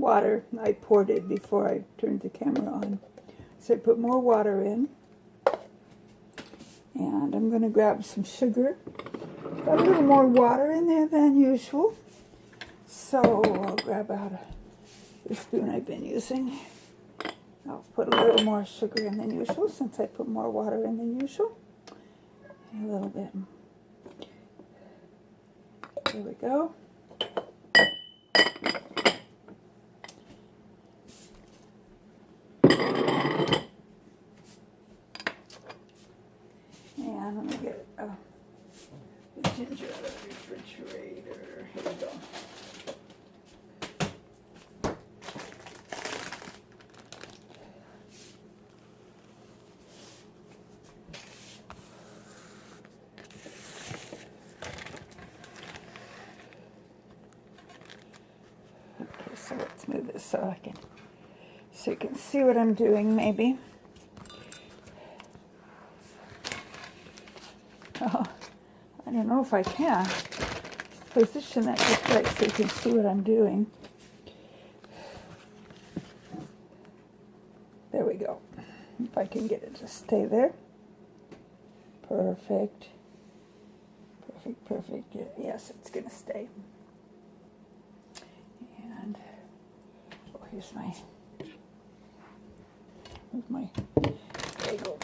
water. I poured it before I turned the camera on. So I put more water in. And I'm going to grab some sugar. Got a little more water in there than usual. So I'll grab out the spoon I've been using. I'll put a little more sugar in than usual since I put more water in than usual. A little bit. There we go. And let me get the ginger out of the refrigerator. Here we go. Okay, so let's move this so you can see what I'm doing maybe. Oh, I don't know if I can position that just right so you can see what I'm doing. There we go. If I can get it to stay there. Perfect. Perfect, perfect. Yes, it's going to stay. And here's my bagel.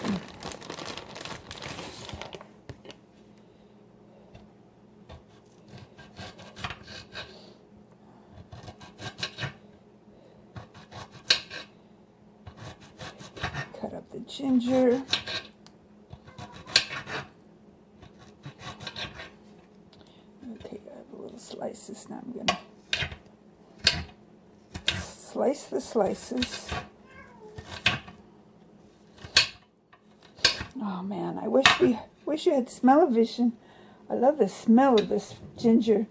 Cut up the ginger. Okay, I have a little slices. Now I'm going to slice the slices. Oh man, I wish you had smell-o-vision. I love the smell of this ginger.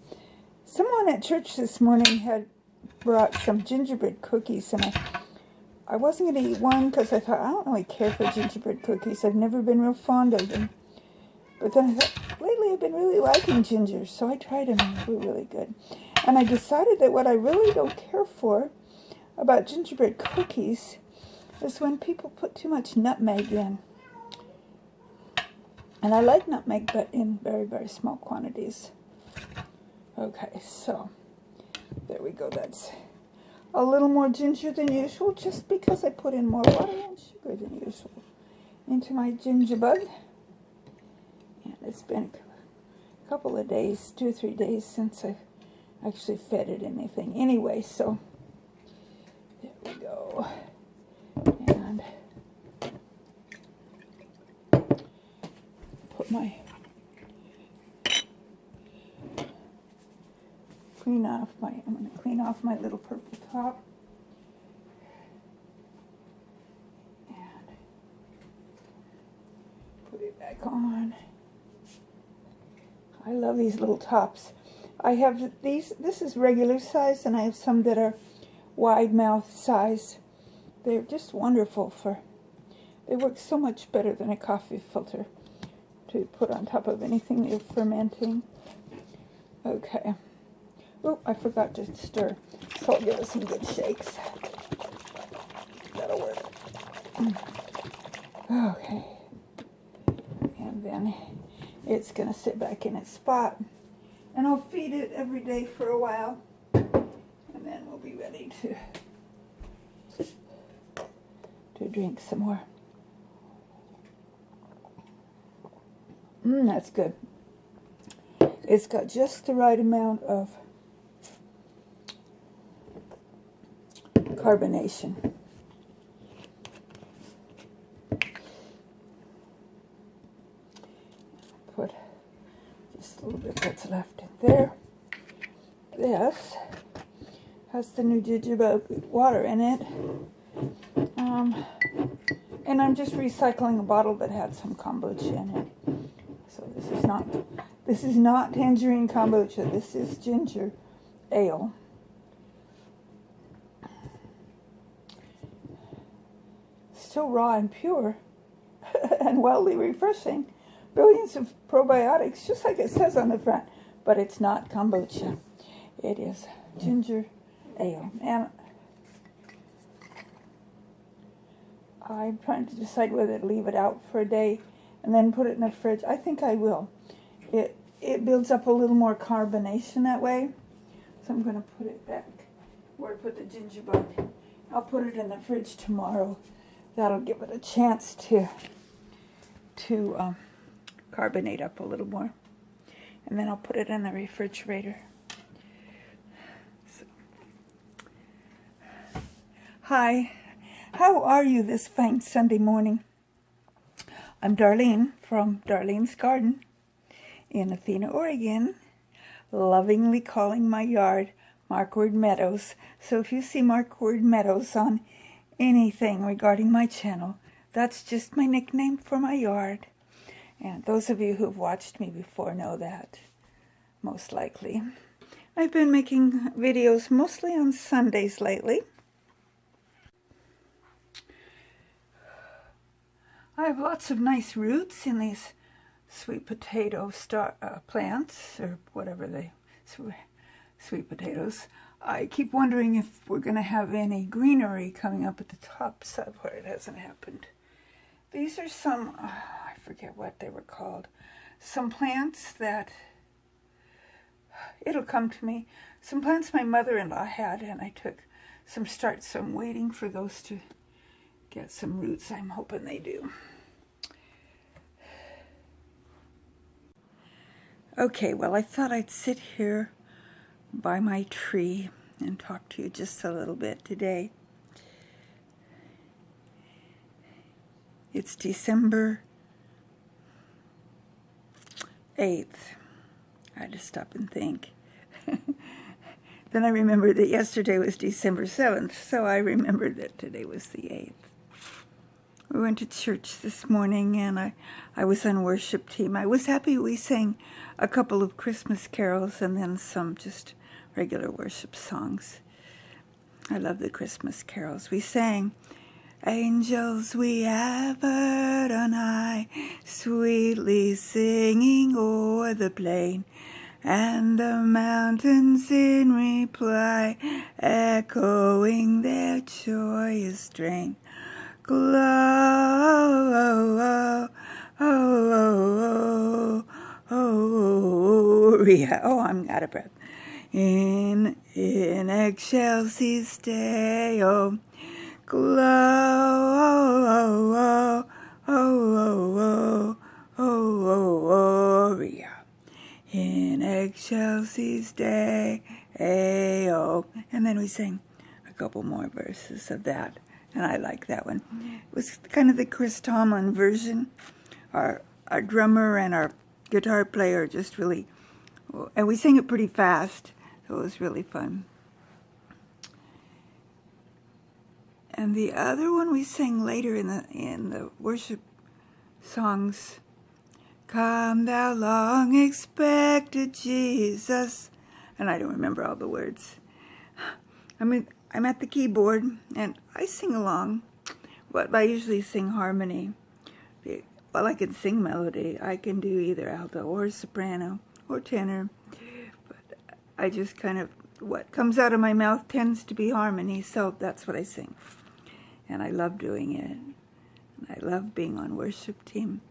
Someone at church this morning had brought some gingerbread cookies, and I wasn't going to eat one because I thought, I don't really care for gingerbread cookies. I've never been real fond of them. But then I thought, lately I've been really liking ginger, so I tried them and they were really good. And I decided that what I really don't care for about gingerbread cookies is when people put too much nutmeg in. And I like nutmeg, but in very, very small quantities. Okay, so there we go. That's a little more ginger than usual, just because I put in more water and sugar than usual into my ginger bug. And it's been a couple of days, 2 or 3 days since I actually fed it anything anyway, so there we go. And put my I'm going to clean off my little purple top. And put it back on. I love these little tops. I have these, this is regular size, and I have some that are wide mouth size. They're just wonderful they work so much better than a coffee filter to put on top of anything you're fermenting. Okay. Oh, I forgot to stir, so I'll give it some good shakes. That'll work. Okay. And then it's going to sit back in its spot. And I'll feed it every day for a while. And then we'll be ready to drink some more. That's good. It's got just the right amount of carbonation. Put just a little bit that's left in there. This has the new jojoba water in it. And I'm just recycling a bottle that had some kombucha in it. So this is not tangerine kombucha. This is ginger ale. Still raw and pure and wildly refreshing. Billions of probiotics, just like it says on the front. But it's not kombucha. It is ginger ale. And I'm trying to decide whether to leave it out for a day and then put it in the fridge. I think I will. It builds up a little more carbonation that way. So I'm going to put it back where I put the ginger bud. I'll put it in the fridge tomorrow. That'll give it a chance to carbonate up a little more. And then I'll put it in the refrigerator. So. Hi, how are you this fine Sunday morning? I'm Darlene from Darlene's Garden in Athena, Oregon, lovingly calling my yard Marquardt Meadows. So if you see Marquardt Meadows on anything regarding my channel, that's just my nickname for my yard. And those of you who've watched me before know that, most likely. I've been making videos mostly on Sundays lately. I have lots of nice roots in these sweet potato plants, or whatever they, sweet potatoes. I keep wondering if we're going to have any greenery coming up at the top side where it hasn't happened. These are some, I forget what they were called, some plants that, it'll come to me, some plants my mother-in-law had, and I took some starts, so I'm waiting for those to get some roots. I'm hoping they do. Okay, well, I thought I'd sit here by my tree and talk to you just a little bit today. It's December 8th. I had to stop and think. Then I remembered that yesterday was December 7th, so I remembered that today was the 8th. We went to church this morning, and I was on worship team. I was happy we sang a couple of Christmas carols and then some just regular worship songs. I love the Christmas carols. We sang, "Angels we have heard on high, sweetly singing o'er the plain, and the mountains in reply, echoing their joyous strain. Glory, oh, I'm out of breath. In excelsis Deo, Gloria. In excelsis Deo. And then we sang a couple more verses of that. And I like that one. It was kind of the Chris Tomlin version. Our drummer and our guitar player just really, and we sang it pretty fast, so it was really fun. And the other one we sang later in the worship songs, "Come thou long expected Jesus," and I don't remember all the words. I'm at the keyboard, and I sing along, but I usually sing harmony. Well, I can sing melody. I can do either alto or soprano or tenor, but I just kind of, what comes out of my mouth tends to be harmony, so that's what I sing. And I love doing it. And I love being on worship team.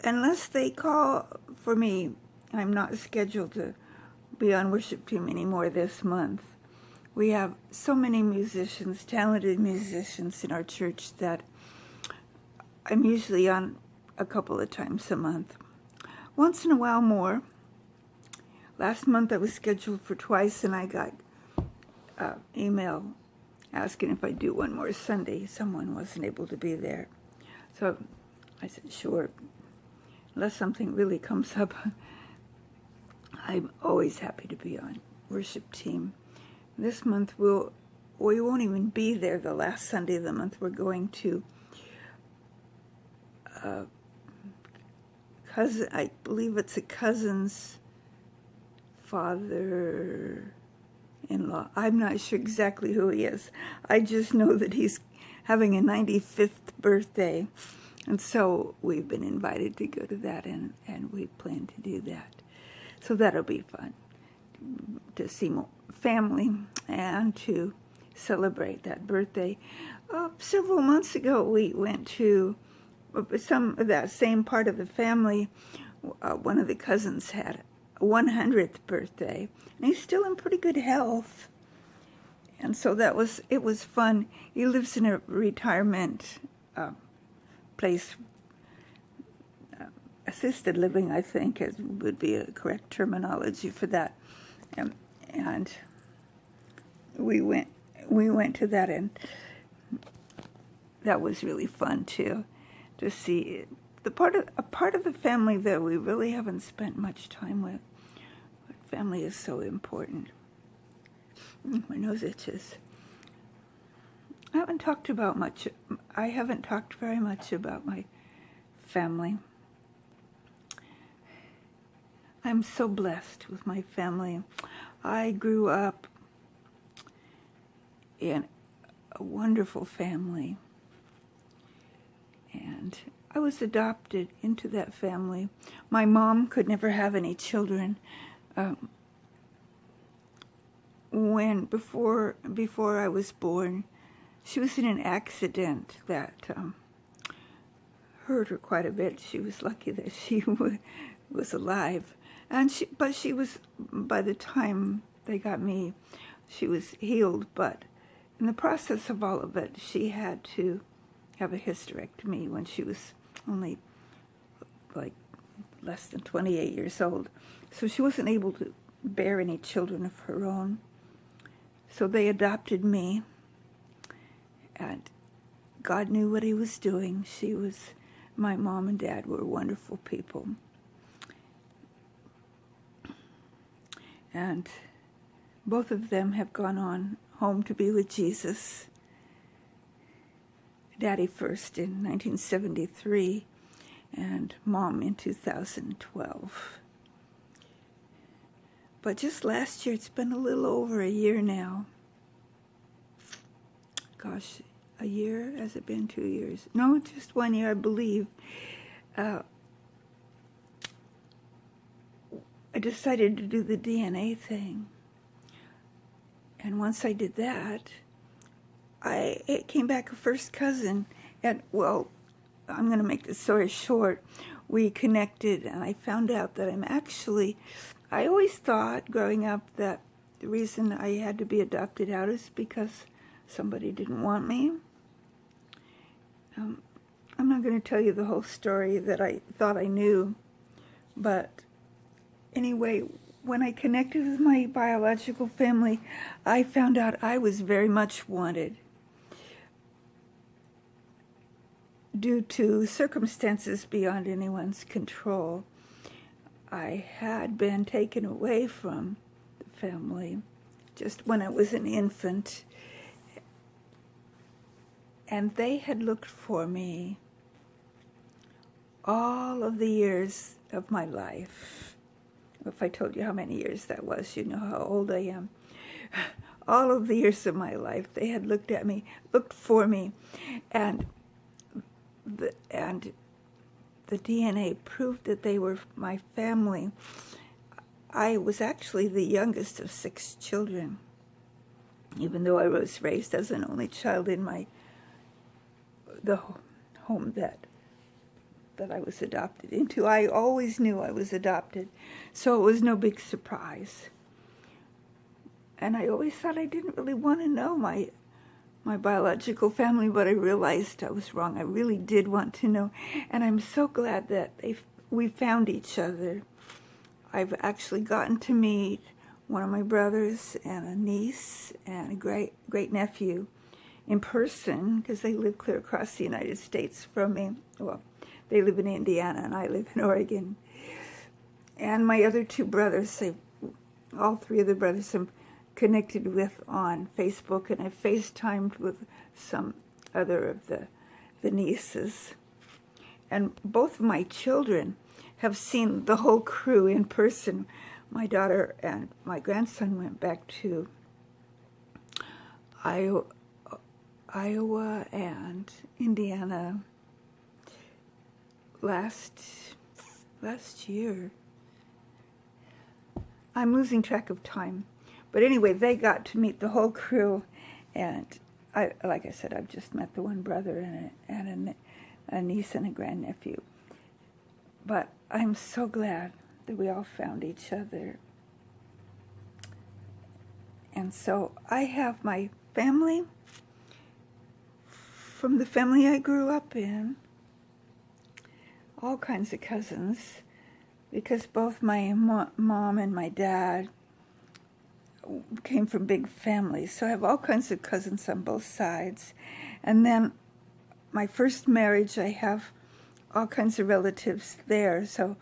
Unless they call for me, I'm not scheduled to be on worship team anymore this month. We have so many musicians, talented musicians in our church, that I'm usually on a couple of times a month. Once in a while more. Last month I was scheduled for twice, and I got email asking if I'd do one more Sunday. Someone wasn't able to be there. So I said, sure. Unless something really comes up, I'm always happy to be on worship team. This month we won't even be there the last Sunday of the month. We're going to I believe it's a cousin's father-in-law. I'm not sure exactly who he is. I just know that he's having a 95th birthday. And so we've been invited to go to that, and we plan to do that. So that'll be fun, to see more family and to celebrate that birthday. Several months ago, we went to some of that same part of the family. One of the cousins had a 100th birthday, and he's still in pretty good health. And so it was fun. He lives in a retirement place, assisted living, I think, would be a correct terminology for that. And we went to that, and that was really fun too, to see a part of the family that we really haven't spent much time with. But family is so important. My nose itches. I haven't talked very much about my family. I'm so blessed with my family. I grew up in a wonderful family, and I was adopted into that family. My mom could never have any children. Before I was born, she was in an accident that hurt her quite a bit. She was lucky that she was alive, but she was, by the time they got me, she was healed. But in the process of all of it, she had to have a hysterectomy when she was only like less than 28 years old. So she wasn't able to bear any children of her own. So they adopted me, and God knew what he was doing. My mom and dad were wonderful people. And both of them have gone on home to be with Jesus. Daddy first in 1973, and Mom in 2012. But just last year, it's been a little over a year now. Gosh, a year? Has it been 2 years? No, just 1 year, I believe. I decided to do the DNA thing. And once I did that, it came back a first cousin. And, well, I'm going to make the story short. We connected, and I found out that I always thought growing up that the reason I had to be adopted out is because somebody didn't want me. I'm not going to tell you the whole story that I thought I knew, but anyway, when I connected with my biological family, I found out I was very much wanted. Due to circumstances beyond anyone's control, I had been taken away from the family just when I was an infant, and they had looked for me all of the years of my life. If I told you how many years that was, you know how old I am. All of the years of my life, they had looked for me, and the DNA proved that they were my family. I was actually the youngest of 6 children, even though I was raised as an only child in the home that I was adopted into. I always knew I was adopted, so it was no big surprise. And I always thought I didn't really want to know my biological family, but I realized I was wrong. I really did want to know, and I'm so glad that we found each other. I've actually gotten to meet one of my brothers and a niece and a great nephew in person, because they live clear across the United States from me. Well, they live in Indiana and I live in Oregon. And my other 2 brothers, all 3 of the brothers I'm connected with on Facebook, and I FaceTimed with some other of the nieces. And both of my children have seen the whole crew in person. My daughter and my grandson went back to Iowa and Indiana last year. I'm losing track of time. But anyway, they got to meet the whole crew, And like I said, I've just met the one brother and a niece and a grandnephew. But I'm so glad that we all found each other. And so I have my family from the family I grew up in, all kinds of cousins, because both my mom and my dad came from big families. So I have all kinds of cousins on both sides. And then my first marriage, I have all kinds of relatives there. So,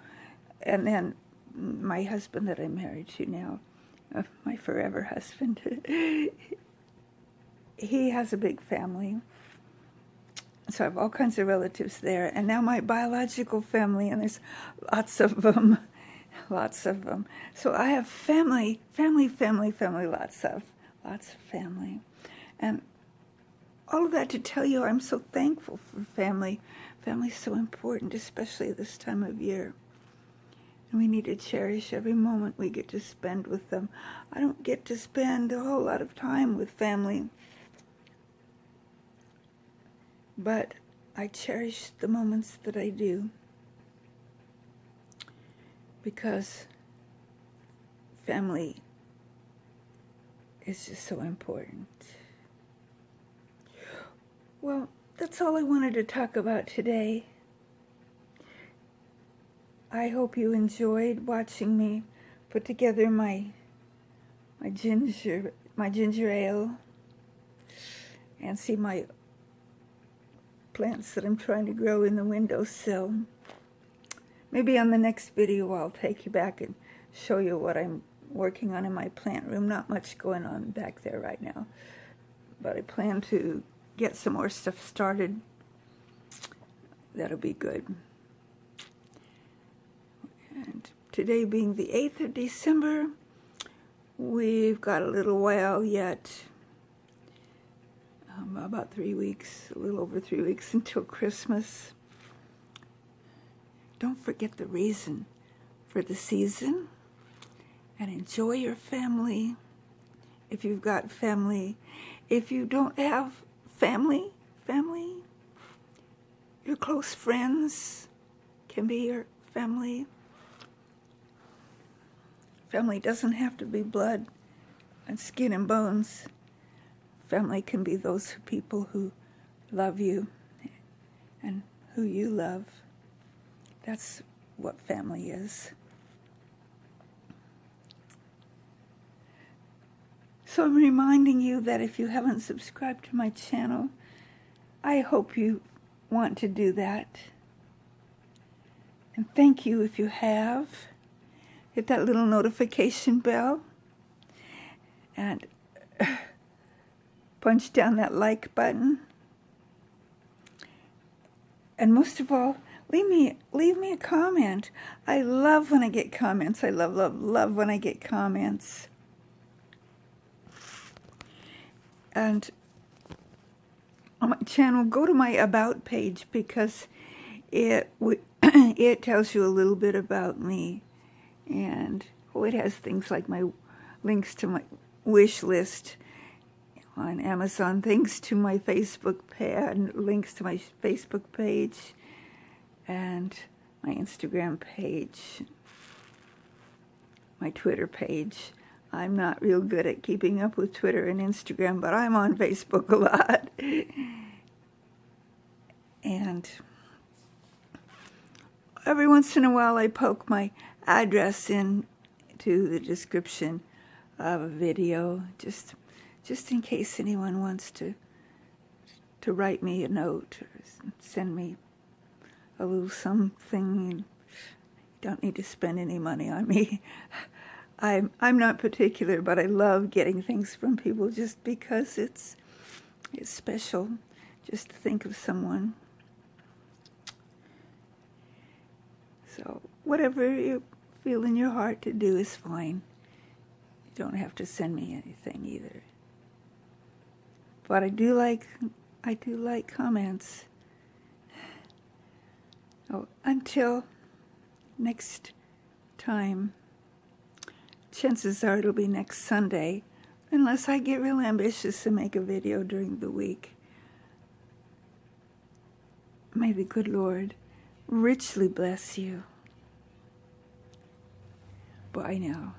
and then my husband that I'm married to now, my forever husband, he has a big family. So I have all kinds of relatives there. And now my biological family, and there's lots of them. Lots of them. So I have family, lots of family. And all of that to tell you I'm so thankful for family. Family's so important, especially this time of year. And we need to cherish every moment we get to spend with them. I don't get to spend a whole lot of time with family, but I cherish the moments that I do, because family is just so important. Well, that's all I wanted to talk about today. I hope you enjoyed watching me put together my ginger ale and see my plants that I'm trying to grow in the windowsill. Maybe on the next video I'll take you back and show you what I'm working on in my plant room. Not much going on back there right now, but I plan to get some more stuff started. That'll be good. And today being the 8th of December, we've got a little while yet. About 3 weeks, a little over 3 weeks until Christmas. Don't forget the reason for the season, and enjoy your family if you've got family. If you don't have family, your close friends can be your family. Family doesn't have to be blood and skin and bones. Family can be those people who love you and who you love. That's what family is. So I'm reminding you that if you haven't subscribed to my channel, I hope you want to do that. And thank you if you have. Hit that little notification bell and punch down that like button. And most of all, leave me a comment. I love when I get comments. I love when I get comments. And on my channel, go to my About page, because it tells you a little bit about me. And it has things like my links to my wish list on Amazon, things to my Facebook page, links to my Facebook page, and my Instagram page, my Twitter page. I'm not real good at keeping up with Twitter and Instagram, but I'm on Facebook a lot. And every once in a while I poke my address into the description of a video, just in case anyone wants to write me a note or send me a little something. You don't need to spend any money on me. I'm not particular, but I love getting things from people just because it's special, just to think of someone. So whatever you feel in your heart to do is fine. You don't have to send me anything either. But I do like comments. Oh, until next time, chances are it'll be next Sunday. unless I get real ambitious to make a video during the week. May the good Lord richly bless you. Bye now.